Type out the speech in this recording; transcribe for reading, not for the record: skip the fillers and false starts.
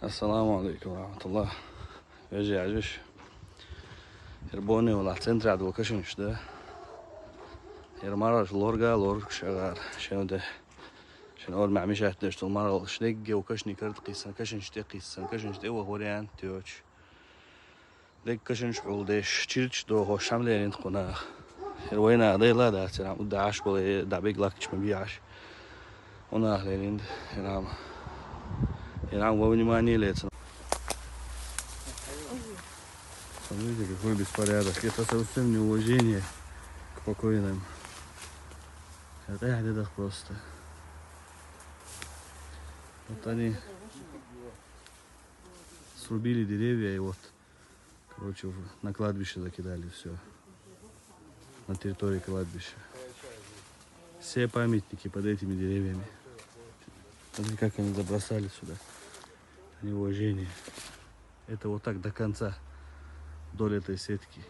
Assalamu alaikum rahmatullah. Veja عجبش يربوني ولا السنتر عدو كشنش ده يرمارش لورجا لورج شغال شنو ده شنو أول ما عميش احتاج المرة شنيج وكشني كرت قيسن كشنش ده قيسن كشنش ده وهوريان تيوش ده كشنش عولدش تشيلش دو هو شاملين قنا يروينا ده لا ده ترى وده عاش بقى ده بيجلكش مبيعش ونا لين ينام ووني ماني ليتنا Смотрите, какой беспорядок. Это совсем неуважение к покойным. Это где-то просто. Вот они срубили деревья и вот, короче, на кладбище закидали все. На территории кладбища. Все памятники под этими деревьями. Смотрите, как они забросали сюда. Неуважение. Это вот так до конца. Вдоль этой сетки.